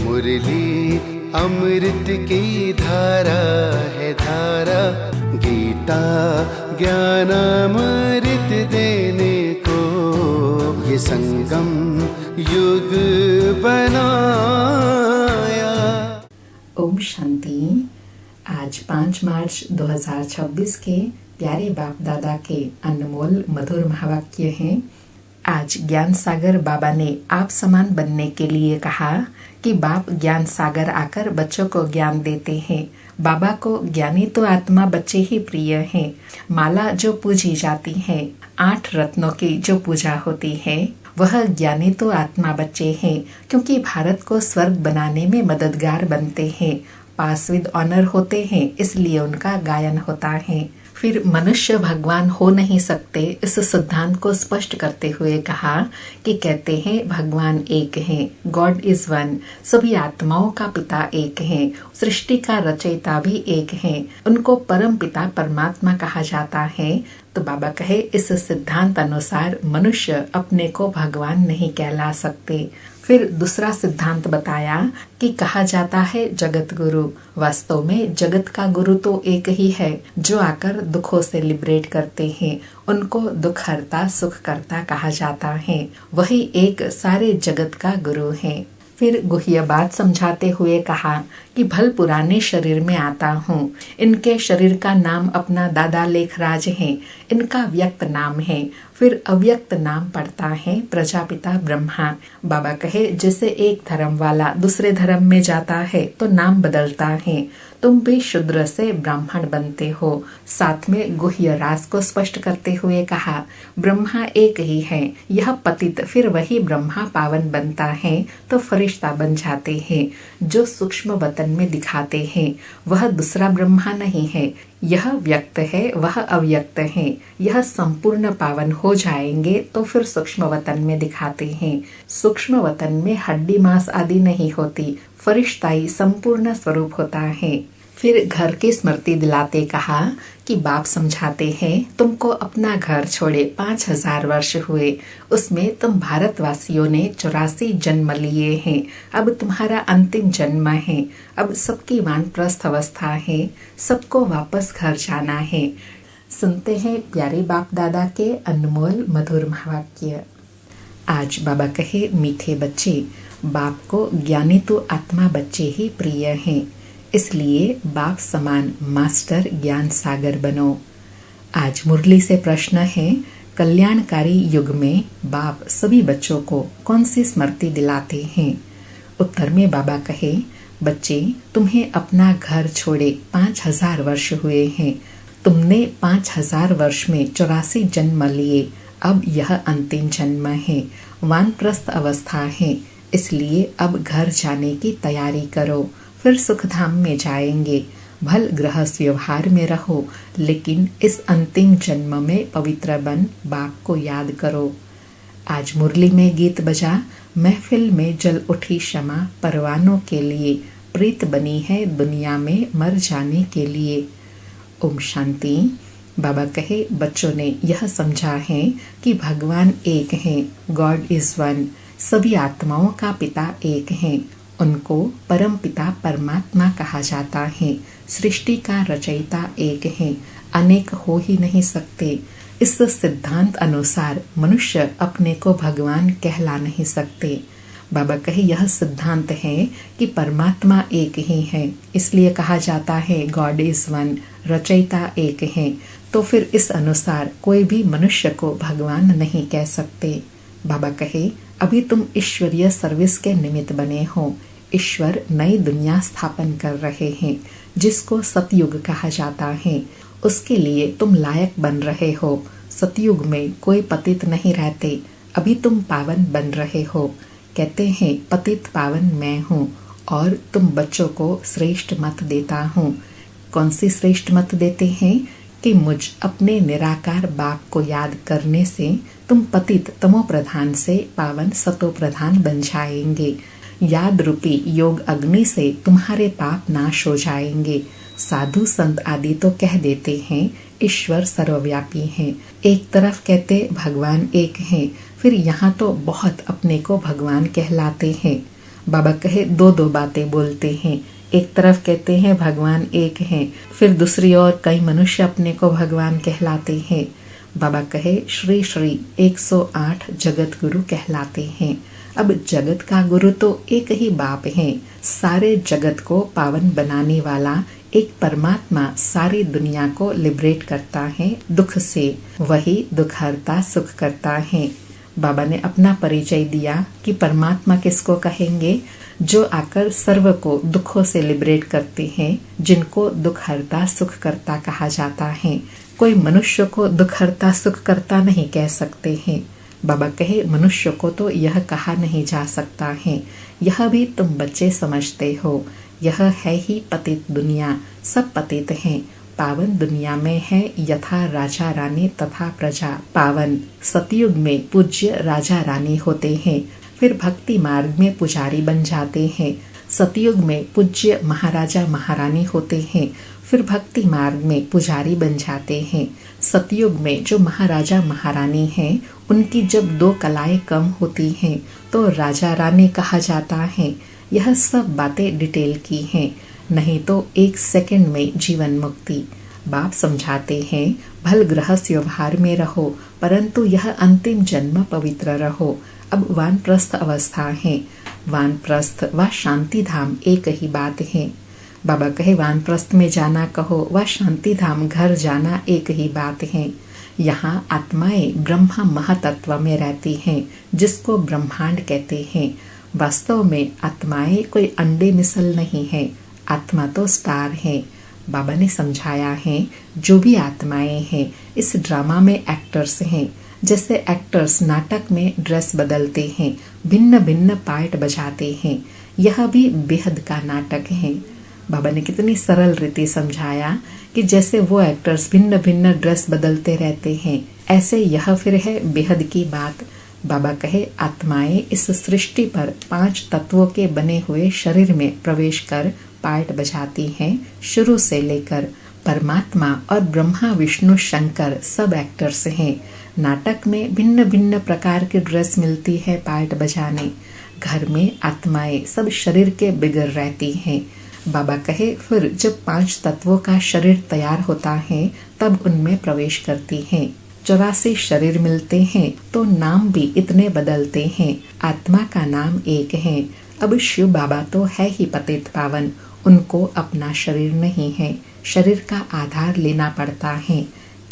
मुरली अमृत की धारा है धारा, गीता ज्ञान अमृत देने को ये संगम युग बनाया। ओम शांति। आज 5 मार्च 2026 के प्यारे बाप दादा के अनमोल मधुर महावाक्य हैं। आज ज्ञान सागर बाबा ने आप समान बनने के लिए कहा कि बाप ज्ञान सागर आकर बच्चों को ज्ञान देते हैं। बाबा को ज्ञानी तो आत्मा बच्चे ही प्रिय हैं। माला जो पूजी जाती है, 8 रत्नों की जो पूजा होती है, वह ज्ञानी तो आत्मा बच्चे हैं, क्योंकि भारत को स्वर्ग बनाने में मददगार बनते हैं, पास विद ऑनर होते हैं, इसलिए उनका गायन होता है। फिर मनुष्य भगवान हो नहीं सकते, इस सिद्धांत को स्पष्ट करते हुए कहा कि कहते हैं भगवान एक हैं, गॉड इज वन। सभी आत्माओं का पिता एक है, सृष्टि का रचयिता भी एक है, उनको परम पिता परमात्मा कहा जाता है। तो बाबा कहे इस सिद्धांत अनुसार मनुष्य अपने को भगवान नहीं कहला सकते। फिर दूसरा सिद्धांत बताया कि कहा जाता है जगत गुरु। वास्तव में जगत का गुरु तो एक ही है, जो आकर दुखों से लिबरेट करते हैं, उनको दुख हरता सुख करता कहा जाता है। वही एक सारे जगत का गुरु है। फिर गुह्य बात समझाते हुए कहा कि भल पुराने शरीर में आता हूँ। इनके शरीर का नाम अपना दादा लेखराज है, इनका व्यक्त नाम है। फिर अव्यक्त नाम पड़ता है प्रजापिता ब्रह्मा। बाबा कहे जैसे एक धर्म वाला दूसरे धर्म में जाता है तो नाम बदलता है, तुम भी शूद्र से ब्राह्मण बनते हो। साथ में गुह्य राज को स्पष्ट करते हुए कहा ब्रह्मा एक ही है, यह पतित फिर वही ब्रह्मा पावन बनता है तो फरिश्ता बन जाते हैं। जो सूक्ष्म वतन में दिखाते हैं वह दूसरा ब्रह्मा नहीं है, यह व्यक्त है वह अव्यक्त है। यह संपूर्ण पावन हो जाएंगे तो फिर सूक्ष्म वतन में दिखाते हैं। सूक्ष्म वतन में हड्डी मांस आदि नहीं होती, फरिश्ताई संपूर्ण स्वरूप होता है। फिर घर की स्मृति दिलाते कहा कि बाप समझाते हैं तुमको अपना घर छोड़े 5000 वर्ष हुए, उसमें तुम भारतवासियों ने 84 जन्म लिए हैं। अब तुम्हारा अंतिम जन्म है, अब सबकी वानप्रस्थ अवस्था है, सबको वापस घर जाना है। सुनते हैं प्यारे बाप दादा के अनमोल मधुर महावाक्य। आज बाबा कहे मीठे बच्चे, बाप को ज्ञानी तो आत्मा बच्चे ही प्रिय हैं, इसलिए बाप समान मास्टर ज्ञान सागर बनो। आज मुरली से प्रश्न है, कल्याणकारी युग में बाप सभी बच्चों को कौन सी स्मृति दिलाते हैं? उत्तर में बाबा कहे बच्चे, तुम्हें अपना घर छोड़े 5000 वर्ष हुए हैं, तुमने 5000 वर्ष में 84 जन्म लिए, अब यह अंतिम जन्म है, वानप्रस्थ अवस्था है, इसलिए अब घर जाने की तैयारी करो, फिर सुखधाम में जाएंगे। भल गृहस्थ व्यवहार में रहो, लेकिन इस अंतिम जन्म में पवित्र बन बाप को याद करो। आज मुरली में गीत बजा, महफिल में जल उठी क्षमा, परवानों के लिए प्रीत बनी है दुनिया में मर जाने के लिए। ओम शांति। बाबा कहे बच्चों ने यह समझा है कि भगवान एक हैं, गॉड इज वन। सभी आत्माओं का पिता एक है, उनको परम पिता परमात्मा कहा जाता है। सृष्टि का रचयिता एक है, अनेक हो ही नहीं सकते। इस सिद्धांत अनुसार मनुष्य अपने को भगवान कहला नहीं सकते। बाबा कहे यह सिद्धांत है कि परमात्मा एक ही है, इसलिए कहा जाता है गॉड इज वन, रचयिता एक है। तो फिर इस अनुसार कोई भी मनुष्य को भगवान नहीं कह सकते। बाबा कहे अभी तुम ईश्वरीय सर्विस के निमित्त बने हो। ईश्वर नई दुनिया स्थापन कर रहे हैं, जिसको सतयुग कहा जाता है। उसके लिए तुम लायक बन रहे हो। सतयुग में कोई पतित नहीं रहते, अभी तुम पावन बन रहे हो। कहते हैं पतित पावन मैं हूँ और तुम बच्चों को श्रेष्ठ मत देता हूँ। कौन सी श्रेष्ठ मत देते हैं? कि मुझ अपने निराकार बाप को याद करने से तुम पतित तमो प्रधान से पावन सतो प्रधान बन जाएंगे। याद रूपी योग अग्नि से तुम्हारे पाप नाश हो जाएंगे। साधु संत आदि तो कह देते हैं ईश्वर सर्वव्यापी हैं, एक तरफ कहते भगवान एक हैं, फिर यहाँ तो बहुत अपने को भगवान कहलाते हैं। बाबा कहे दो दो बातें बोलते हैं। एक तरफ कहते हैं भगवान एक हैं, फिर दूसरी ओर कई मनुष्य अपने को भगवान कहलाते हैं। बाबा कहे श्री श्री 108 जगत गुरु कहलाते हैं। अब जगत का गुरु तो एक ही बाप है। सारे जगत को पावन बनाने वाला एक परमात्मा सारी दुनिया को लिबरेट करता है दुख से, वही दुख हरता सुख करता है। बाबा ने अपना परिचय दिया कि परमात्मा किसको कहेंगे? जो आकर सर्व को दुखों से लिबरेट करते हैं, जिनको दुख हरता सुख करता कहा जाता है। कोई मनुष्य को दुख हरता सुख करता नहीं कह सकते हैं। बाबा कहे मनुष्य को तो यह कहा नहीं जा सकता है। यह भी तुम बच्चे समझते हो। यह है ही पतित दुनिया, सब पतित हैं। पावन दुनिया में है यथा राजा रानी तथा प्रजा पावन। सतयुग में पूज्य राजा रानी होते हैं, फिर भक्ति मार्ग में पुजारी बन जाते हैं। सतयुग में पूज्य महाराजा महारानी होते हैं, फिर भक्ति मार्ग में पुजारी बन जाते हैं। सतयुग में जो महाराजा महारानी हैं, उनकी जब दो कलाएं कम होती हैं तो राजा रानी कहा जाता है। यह सब बातें डिटेल की हैं, नहीं तो एक सेकंड में जीवन मुक्ति। बाप समझाते हैं भल गृहस्थ व्यवहार में रहो, परंतु यह अंतिम जन्म पवित्र रहो। अब वानप्रस्थ अवस्था है। वानप्रस्थ व शांति धाम एक ही बात है। बाबा कहे वानप्रस्थ में जाना कहो व शांति धाम घर जाना एक ही बात है। यहाँ आत्माएं ब्रह्मा महातत्व में रहती हैं, जिसको ब्रह्मांड कहते हैं। वास्तव में आत्माएं कोई अंडे मिसल नहीं है, आत्मा तो स्टार है। बाबा ने समझाया है जो भी आत्माएं हैं इस ड्रामा में एक्टर्स हैं। जैसे एक्टर्स नाटक में ड्रेस बदलते हैं, भिन्न भिन्न पार्ट बजाते हैं, यह भी बेहद का नाटक है। बाबा ने कितनी सरल रीति समझाया कि जैसे वो एक्टर्स भिन्न भिन्न ड्रेस बदलते रहते हैं, ऐसे यह फिर है बेहद की बात। बाबा कहे आत्माएं इस सृष्टि पर 5 तत्वों के बने हुए शरीर में प्रवेश कर पार्ट बजाती हैं। शुरू से लेकर परमात्मा और ब्रह्मा विष्णु शंकर सब एक्टर्स हैं। नाटक में भिन्न भिन्न प्रकार की ड्रेस मिलती है पार्ट बजाने। घर में आत्माएं सब शरीर के बिगड़ रहती हैं। बाबा कहे फिर जब 5 तत्वों का शरीर तैयार होता है तब उनमें प्रवेश करती हैं। 84 शरीर मिलते हैं तो नाम भी इतने बदलते हैं। आत्मा का नाम एक है। अब शिव बाबा तो है ही पतित पावन, उनको अपना शरीर नहीं है, शरीर का आधार लेना पड़ता है।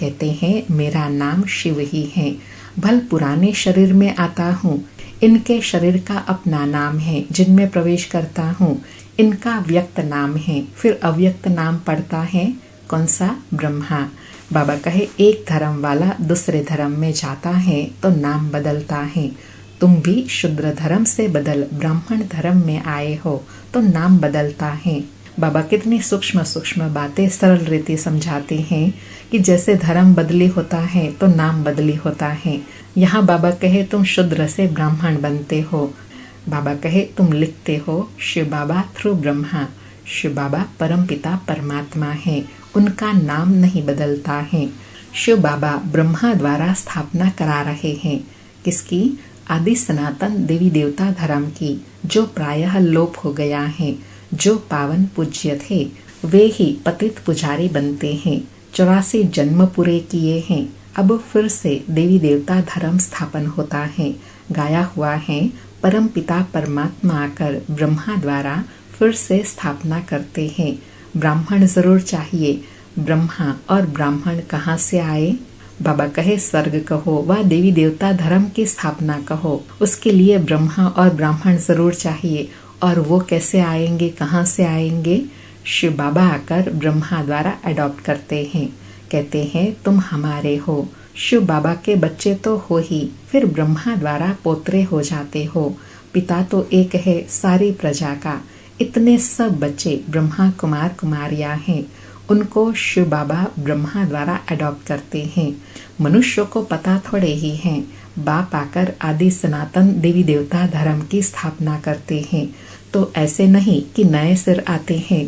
कहते हैं मेरा नाम शिव ही है। भल पुराने शरीर में आता हूँ, इनके शरीर का अपना नाम है, जिनमें प्रवेश करता हूँ इनका व्यक्त नाम है, फिर अव्यक्त नाम पड़ता है। कौन सा? ब्रह्मा। बाबा कहे एक धर्म वाला दूसरे धर्म में जाता है तो नाम बदलता है। तुम भी शूद्र धर्म से बदल ब्राह्मण धर्म में आए हो तो नाम बदलता है। बाबा कितनी सूक्ष्म सूक्ष्म बातें सरल रीति समझाते हैं कि जैसे धर्म बदली होता है तो नाम बदली होता है। यहाँ बाबा कहे तुम शूद्र से ब्राह्मण बनते हो। बाबा कहे तुम लिखते हो शिव बाबा थ्रू ब्रह्मा। शिव बाबा परमपिता परमात्मा है, उनका नाम नहीं बदलता है। शिव बाबा ब्रह्मा द्वारा स्थापना करा रहे हैं। किसकी? आदि सनातन देवी देवता धर्म की, जो प्रायः लोप हो गया है। जो पावन पूज्य थे वे ही पतित पुजारी बनते हैं। 84 जन्म पूरे किए हैं, अब फिर से देवी देवता धर्म स्थापन होता है। गाया हुआ है परम पिता परमात्मा आकर ब्रह्मा द्वारा फिर से स्थापना करते हैं। ब्राह्मण जरूर चाहिए। ब्रह्मा और ब्राह्मण कहाँ से आए? बाबा कहे स्वर्ग कहो व देवी देवता धर्म की स्थापना कहो, उसके लिए ब्रह्मा और ब्राह्मण जरूर चाहिए। और वो कैसे आएंगे, कहाँ से आएंगे? शिव बाबा आकर ब्रह्मा द्वारा अडॉप्ट करते हैं। कहते हैं तुम हमारे हो। शिव बाबा के बच्चे तो हो ही, फिर ब्रह्मा द्वारा पोत्रे हो जाते हो। पिता तो एक है सारी प्रजा का। इतने सब बच्चे ब्रह्मा कुमार कुमारियां हैं, उनको शिव बाबा ब्रह्मा द्वारा अडॉप्ट करते हैं। मनुष्य को पता थोड़े ही है। बाप आकर आदि सनातन देवी देवता धर्म की स्थापना करते हैं। तो ऐसे नहीं कि नए सिर आते हैं।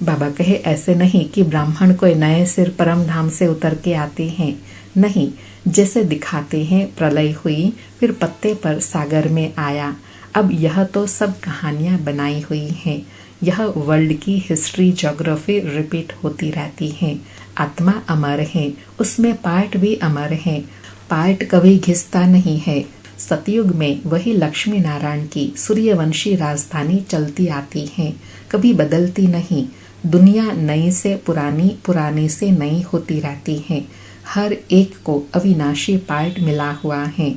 बाबा कहे ऐसे नहीं कि ब्राह्मण कोई नए सिर परम धाम से उतर के आते हैं। नहीं, जैसे दिखाते हैं प्रलय हुई, फिर पत्ते पर सागर में आया। अब यह तो सब कहानियां बनाई हुई हैं। यह वर्ल्ड की हिस्ट्री ज्योग्राफी रिपीट होती रहती है। आत्मा अमर है, उसमें पार्ट भी अमर है। पार्ट कभी घिसता नहीं है। सतयुग में वही लक्ष्मी नारायण की सूर्यवंशी राजधानी चलती आती है, कभी बदलती नहीं। दुनिया नई से पुरानी, पुरानी से नई होती रहती है। हर एक को अविनाशी पार्ट मिला हुआ है।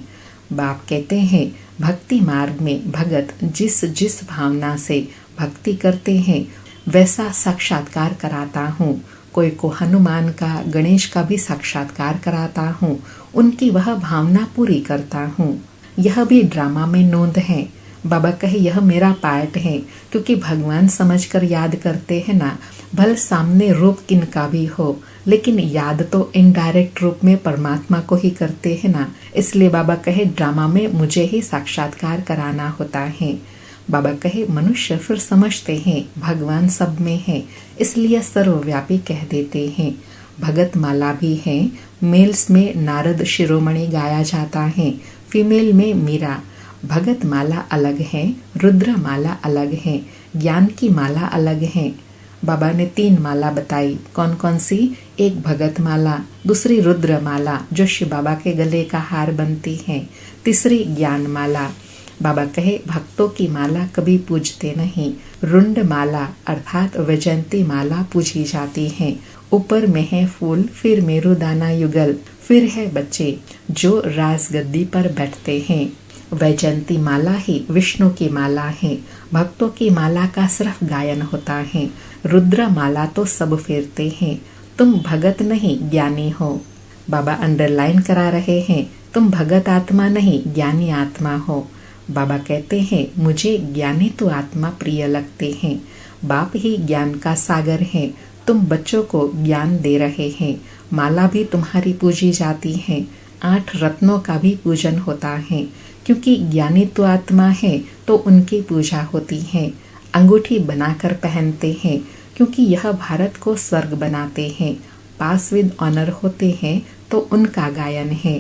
बाप कहते हैं, भक्ति मार्ग में भगत जिस जिस भावना से भक्ति करते हैं वैसा साक्षात्कार कराता हूँ। कोई को हनुमान का, गणेश का भी साक्षात्कार कराता हूँ, उनकी वह भावना पूरी करता हूँ। यह भी ड्रामा में नोंद है। बाबा कहे यह मेरा पार्ट है, क्योंकि भगवान समझकर याद करते हैं ना। भल सामने रूप किनका भी हो, लेकिन याद तो इनडायरेक्ट रूप में परमात्मा को ही करते हैं ना। इसलिए बाबा कहे ड्रामा में मुझे ही साक्षात्कार कराना होता है। बाबा कहे मनुष्य फिर समझते हैं भगवान सब में है, इसलिए सर्वव्यापी कह देते हैं। भगत माला भी है। मेल्स में नारद शिरोमणि गाया जाता है, फीमेल में मीरा। भगत माला अलग है, रुद्र माला अलग है, ज्ञान की माला अलग है। बाबा ने 3 माला बताई। कौन कौन सी? एक भगत माला, दूसरी रुद्र माला जो शिव बाबा के गले का हार बनती है, तीसरी ज्ञान माला। बाबा कहे भक्तों की माला कभी पूजते नहीं। रुंड माला अर्थात वैजयंती माला पूजी जाती है। ऊपर में है फूल, फिर मेरुदाना युगल, फिर है बच्चे जो राजगद्दी पर बैठते हैं। वैजयंती माला ही विष्णु की माला है। भक्तों की माला का सिर्फ गायन होता है। रुद्र माला तो सब फेरते हैं। तुम भगत नहीं ज्ञानी हो। बाबा अंडरलाइन करा रहे हैं, तुम भगत आत्मा नहीं ज्ञानी आत्मा हो। बाबा कहते हैं मुझे ज्ञानी तो आत्मा प्रिय लगते हैं। बाप ही ज्ञान का सागर है। तुम बच्चों को ज्ञान दे रहे हैं। माला भी तुम्हारी पूजी जाती है। 8 रत्नों का भी पूजन होता है, क्योंकि ज्ञानी तो आत्मा है तो उनकी पूजा होती है। अंगूठी बनाकर पहनते हैं, क्योंकि यह भारत को स्वर्ग बनाते हैं। पास विद ऑनर होते हैं तो उनका गायन है।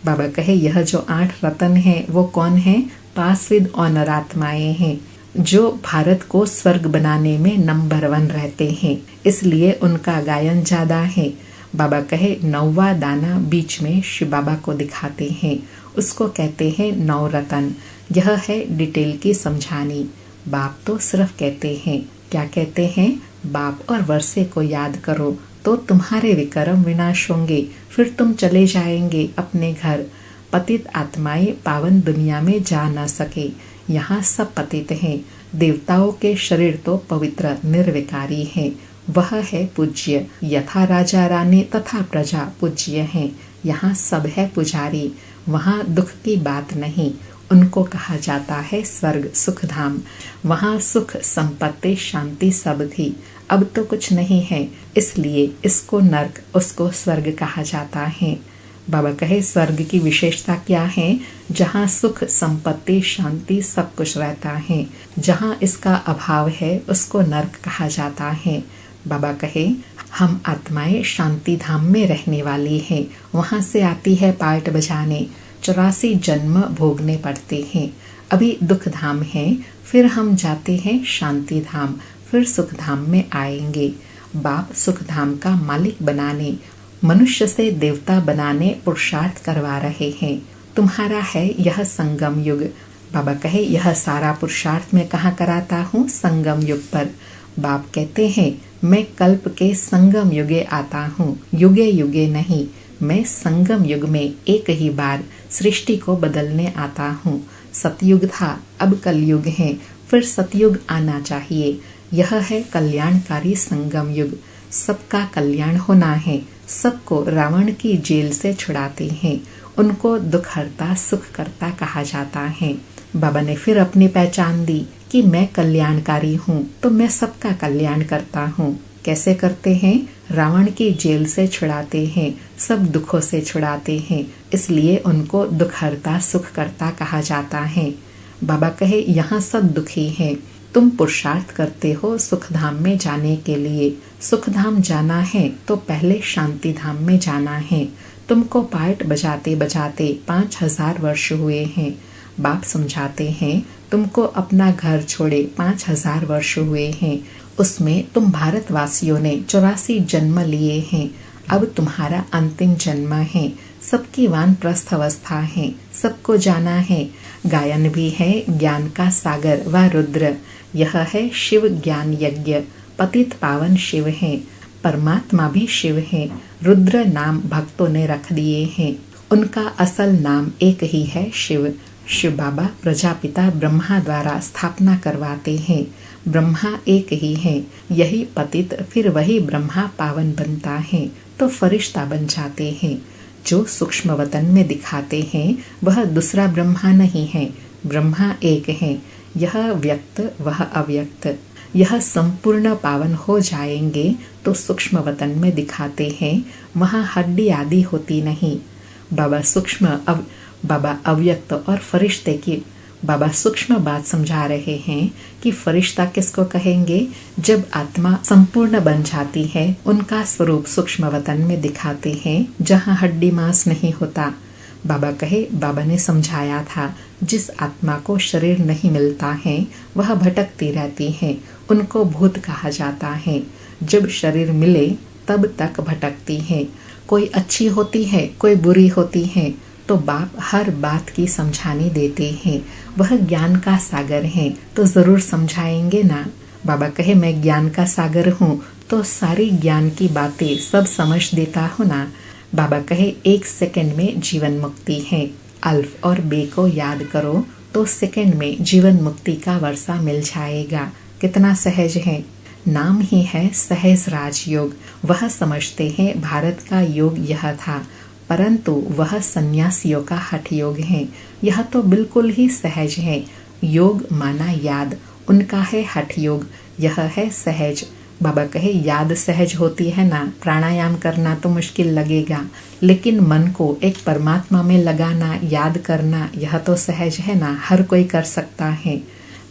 बाबा कहे यह जो 8 रत्न है वो कौन है? पास विद ऑनर आत्माएं हैं, जो भारत को स्वर्ग बनाने में नंबर 1 रहते हैं, इसलिए उनका गायन ज्यादा है। बाबा कहे 9वां दाना बीच में शिव बाबा को दिखाते हैं, उसको कहते हैं 9 रतन। यह है डिटेल की समझानी। बाप तो सिर्फ कहते हैं, क्या कहते हैं? बाप और वर्षे को याद करो तो तुम्हारे विक्रम विनाश होंगे, फिर तुम चले जाएंगे अपने घर। पतित आत्माएं पावन दुनिया में जा न सके। यहाँ सब पतित हैं। देवताओं के शरीर तो पवित्र निर्विकारी हैं। वह है पूज्य। यथा राजा रानी तथा प्रजा पूज्य हैं। यहाँ सब है पुजारी। वहाँ दुख की बात नहीं। उनको कहा जाता है स्वर्ग सुखधाम। वहाँ सुख संपत्ति शांति सब थी, अब तो कुछ नहीं है, इसलिए इसको नर्क उसको स्वर्ग कहा जाता है। बाबा कहे स्वर्ग की विशेषता क्या है? जहाँ सुख संपत्ति शांति सब कुछ रहता है। जहाँ इसका अभाव है उसको नर्क कहा जाता है। बाबा कहे हम आत्माएं शांति धाम में रहने वाली हैं। वहाँ से आती है पार्ट बजाने। 84 जन्म भोगने पड़ते हैं। अभी दुख धाम है, फिर हम जाते हैं शांति धाम, फिर सुख धाम में आएंगे। बाप सुख धाम का मालिक बनाने, मनुष्य से देवता बनाने पुरुषार्थ करवा रहे हैं। तुम्हारा है यह संगम युग। बाबा कहे यह सारा पुरुषार्थ मैं कहाँ कराता हूँ? संगम युग पर। बाप कहते हैं मैं कल्प के संगम युगे आता हूँ, युगे युगे नहीं। मैं संगम युग में एक ही बार सृष्टि को बदलने आता हूँ। सतयुग था, अब कलयुग है, फिर सतयुग आना चाहिए। यह है कल्याणकारी संगम युग। सबका कल्याण होना है। सबको रावण की जेल से छुड़ाते हैं। उनको दुखहर्ता सुख करता कहा जाता है। बाबा ने फिर अपनी पहचान दी कि मैं कल्याणकारी हूँ, तो मैं सबका कल्याण करता हूँ। कैसे करते हैं? रावण की जेल से छुड़ाते हैं, सब दुखों से छुड़ाते हैं, इसलिए उनको दुखहर्ता सुख करता कहा जाता है। बाबा कहे यहाँ सब दुखी हैं। तुम पुरुषार्थ करते हो सुख धाम में जाने के लिए। सुख धाम जाना है तो पहले शांति धाम में जाना है। तुमको पार्ट बजाते बजाते 5000 वर्ष हुए हैं। बाप समझाते हैं तुमको अपना घर छोड़े 5000 वर्ष हुए हैं, उसमें तुम भारतवासियों ने 84 जन्म लिए हैं। अब तुम्हारा अंतिम जन्म है। सबकी वानप्रस्थ अवस्था है, सबको जाना है। गायन भी है ज्ञान का सागर व रुद्र। यह है शिव ज्ञान यज्ञ। पतित पावन शिव है, परमात्मा भी शिव है। रुद्र नाम भक्तों ने रख दिए हैं, उनका असल नाम एक ही है, शिव। शिव बाबा प्रजापिता ब्रह्मा द्वारा स्थापना करवाते हैं। ब्रह्मा एक ही है, यही पतित फिर वही ब्रह्मा पावन बनता है तो फरिश्ता बन जाते हैं। जो सूक्ष्म वतन में दिखाते हैं वह दूसरा ब्रह्मा नहीं है, ब्रह्मा एक है। यह व्यक्त वह अव्यक्त। यह संपूर्ण पावन हो जाएंगे तो सूक्ष्म वतन में दिखाते हैं, वहाँ हड्डी आदि होती नहीं। बाबा अव्यक्त और फरिश्ते की बाबा सूक्ष्म बात समझा रहे हैं कि फरिश्ता किसको कहेंगे। जब आत्मा संपूर्ण बन जाती है, उनका स्वरूप सूक्ष्म वतन में दिखाते हैं जहाँ हड्डी मांस नहीं होता। बाबा ने समझाया था, जिस आत्मा को शरीर नहीं मिलता है वह भटकती रहती है, उनको भूत कहा जाता है। जब शरीर मिले तब तक भटकती है। कोई अच्छी होती है, कोई बुरी होती है, तो बाप हर बात की समझानी देते हैं। वह ज्ञान का सागर है तो जरूर समझाएंगे ना। बाबा कहे मैं ज्ञान का सागर हूँ तो सारी ज्ञान की बातें सब समझ देता हूँ ना। बाबा कहे 1 सेकंड में जीवन मुक्ति है। अल्फ और बे को याद करो तो सेकंड में जीवन मुक्ति का वर्षा मिल जाएगा। कितना सहज है। नाम ही है सहज राजयोग। वह समझते हैं भारत का योग यह था, परंतु वह सन्यासियों का हठ योग है। यह तो बिल्कुल ही सहज है। योग माना याद, उनका है हठ योग, यह है सहज। बाबा कहे याद सहज होती है ना, प्राणायाम करना तो मुश्किल लगेगा, लेकिन मन को एक परमात्मा में लगाना, याद करना, यह तो सहज है ना, हर कोई कर सकता है।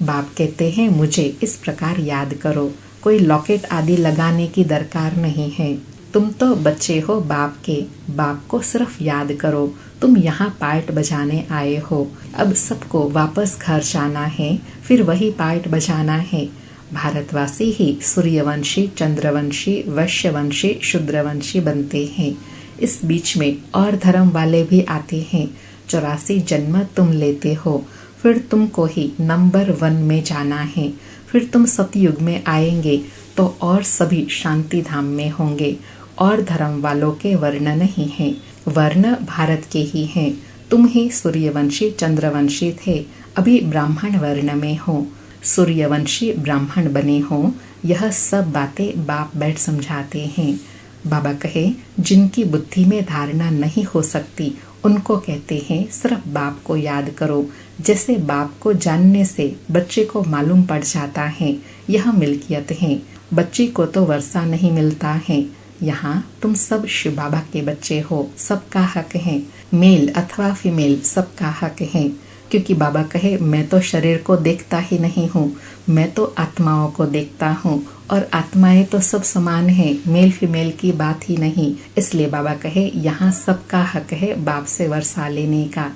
बाप कहते हैं मुझे इस प्रकार याद करो, कोई लॉकेट आदि लगाने की दरकार नहीं है। तुम तो बच्चे हो बाप के, बाप को सिर्फ याद करो। तुम यहाँ पार्ट बजाने आए हो, अब सबको वापस घर जाना है, फिर वही पार्ट बजाना है। भारतवासी ही सूर्यवंशी, चंद्रवंशी, वैश्यवंशी, शूद्रवंशी बनते हैं। इस बीच में और धर्म वाले भी आते हैं। 84 जन्म तुम लेते हो, फिर तुमको ही नंबर 1 में जाना है। फिर तुम सतयुग में आएंगे तो और सभी शांति धाम में होंगे। और धर्म वालों के वर्ण नहीं हैं, वर्ण भारत के ही हैं। तुम ही सूर्यवंशी चंद्रवंशी थे, अभी ब्राह्मण वर्ण में हो। सूर्यवंशी ब्राह्मण बने हो। यह सब बातें बाप बैठ समझाते हैं। बाबा कहे जिनकी बुद्धि में धारणा नहीं हो सकती उनको कहते हैं सिर्फ बाप को याद करो। जैसे बाप को जानने से बच्चे को मालूम पड़ जाता है यह मिल्कियत है। बच्चे को तो वर्षा नहीं मिलता है। यहाँ तुम सब शिव बाबा के बच्चे हो, सबका हक है। मेल अथवा फीमेल सबका हक है। क्योंकि बाबा कहे मैं तो शरीर को देखता ही नहीं हूँ, मैं तो आत्माओं को देखता हूँ, और आत्माएं तो सब समान है, मेल फीमेल की बात ही नहीं। इसलिए बाबा कहे यहाँ सबका हक है बाप से वर्षा लेने का।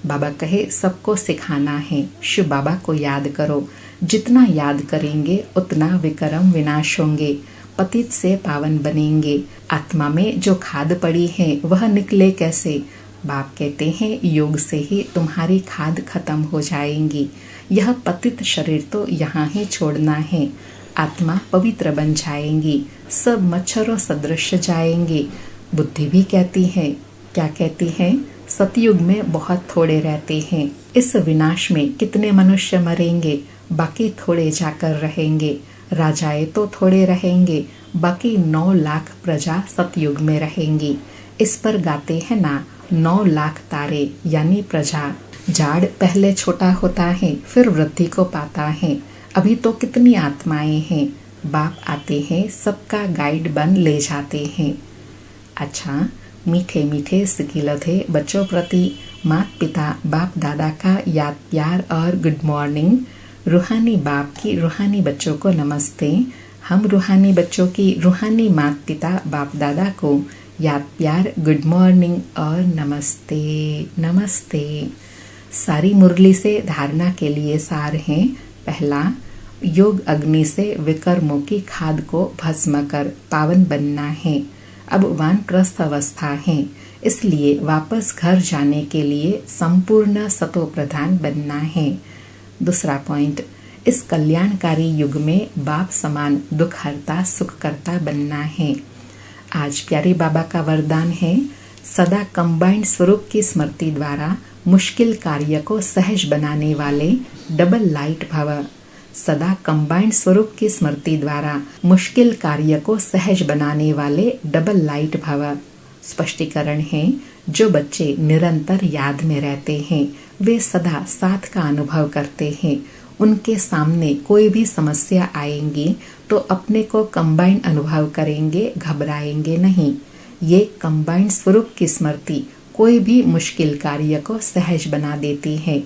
बाबा कहे सबको सिखाना है, शिव बाबा को याद करो। जितना याद करेंगे उतना विक्रम विनाश होंगे, पतित से पावन बनेंगे। आत्मा में जो खाद पड़ी है वह निकले कैसे? बाप कहते हैं योग से ही तुम्हारी खाद खत्म हो जाएंगी। यह पतित शरीर तो यहाँ ही छोड़ना है। आत्मा पवित्र बन जाएंगी, सब मच्छरों सदृश जाएंगे। बुद्धि भी कहती है, क्या कहती है? सतयुग में बहुत थोड़े रहते हैं, इस विनाश में कितने मनुष्य मरेंगे, बाकी थोड़े जाकर रहेंगे। राजाएं तो थोड़े रहेंगे, बाकी 9 लाख प्रजा सतयुग में रहेंगी। इस पर गाते हैं ना 9 लाख तारे यानी प्रजा। झाड़ पहले छोटा होता है फिर वृद्धि को पाता है। अभी तो कितनी आत्माएं हैं, बाप आते हैं सबका गाइड बन ले जाते हैं। अच्छा, मीठे मीठे सिकिलधे बच्चों प्रति माता पिता बाप दादा का याद प्यार और गुड मॉर्निंग। रूहानी बाप की रूहानी बच्चों को नमस्ते। हम रूहानी बच्चों की रूहानी माता पिता बाप दादा को याद प्यार गुड मॉर्निंग और नमस्ते। नमस्ते। सारी मुरली से धारणा के लिए सार हैं। पहला, योग अग्नि से विकर्मों की खाद को भस्म कर पावन बनना है। अब वानप्रस्थ अवस्था है, इसलिए वापस घर जाने के लिए संपूर्ण सतो प्रधान बनना है। दूसरा पॉइंट, इस कल्याणकारी युग में बाप समान दुख हरता सुख करता बनना है। आज प्यारे बाबा का वरदान है, सदा कंबाइंड स्वरूप की स्मृति द्वारा मुश्किल कार्य को सहज बनाने वाले डबल लाइट भव। सदा कंबाइंड स्वरूप की स्मृति द्वारा मुश्किल कार्य को सहज बनाने वाले डबल लाइट भव। स्पष्टीकरण है, जो बच्चे निरंतर याद में रहते हैं वे सदा साथ का अनुभव करते हैं। उनके सामने कोई भी समस्या आएंगी तो अपने को कंबाइंड अनुभव करेंगे, घबराएंगे नहीं। ये कंबाइंड स्वरूप की स्मृति कोई भी मुश्किल कार्य को सहज बना देती है।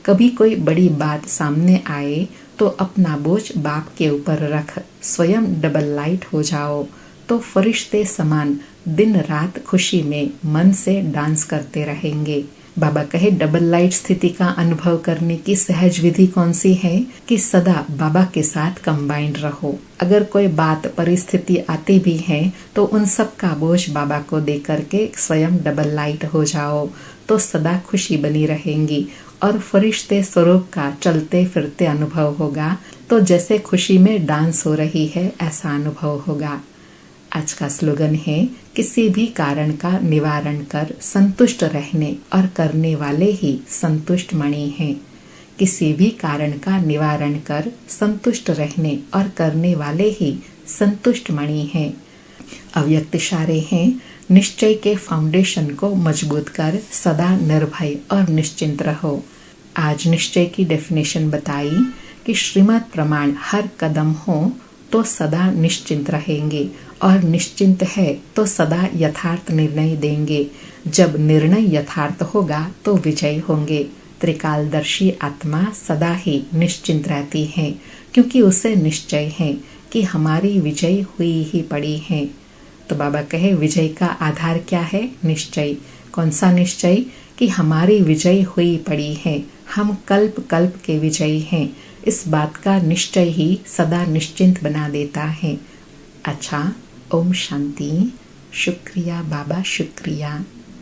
कभी कोई बड़ी बात सामने आए तो अपना बोझ बाप के ऊपर रख स्वयं डबल लाइट हो जाओ, तो फरिश्ते समान दिन रात खुशी में मन से डांस करते रहेंगे। बाबा कहे, डबल लाइट स्थिति का अनुभव करने की सहज विधि कौन सी है कि सदा बाबा के साथ कंबाइंड रहो। अगर कोई बात परिस्थिति आती भी है तो उन सब का बोझ बाबा को दे करके स्वयं डबल लाइट हो जाओ, तो सदा खुशी बनी रहेंगी और फरिश्ते स्वरूप का चलते फिरते अनुभव होगा। तो जैसे खुशी में डांस हो रही है ऐसा अनुभव होगा। आज का स्लोगन है, किसी भी कारण का निवारण कर संतुष्ट रहने और करने वाले ही संतुष्ट मणि हैं। किसी भी कारण का निवारण कर संतुष्ट रहने और करने वाले ही संतुष्ट मणि हैं। अव्यक्त इशारे हैं, निश्चय के फाउंडेशन को मजबूत कर सदा निर्भय और निश्चिंत रहो। आज निश्चय की डेफिनेशन बताई कि श्रीमद् प्रमाण हर कदम हो तो सदा निश्चिंत रहेंगे और निश्चिंत है तो सदा यथार्थ निर्णय देंगे। जब निर्णय यथार्थ होगा तो विजय होंगे। त्रिकालदर्शी आत्मा सदा ही निश्चिंत रहती है, क्योंकि उसे निश्चय है कि हमारी विजय हुई ही पड़ी है। तो बाबा कहे, विजय का आधार क्या है? निश्चय। कौन सा निश्चय? कि हमारी विजय हुई पड़ी है, हम कल्प कल्प के विजयी हैं। इस बात का निश्चय ही सदा निश्चिंत बना देता है। अच्छा, ओम शांति। शुक्रिया बाबा, शुक्रिया।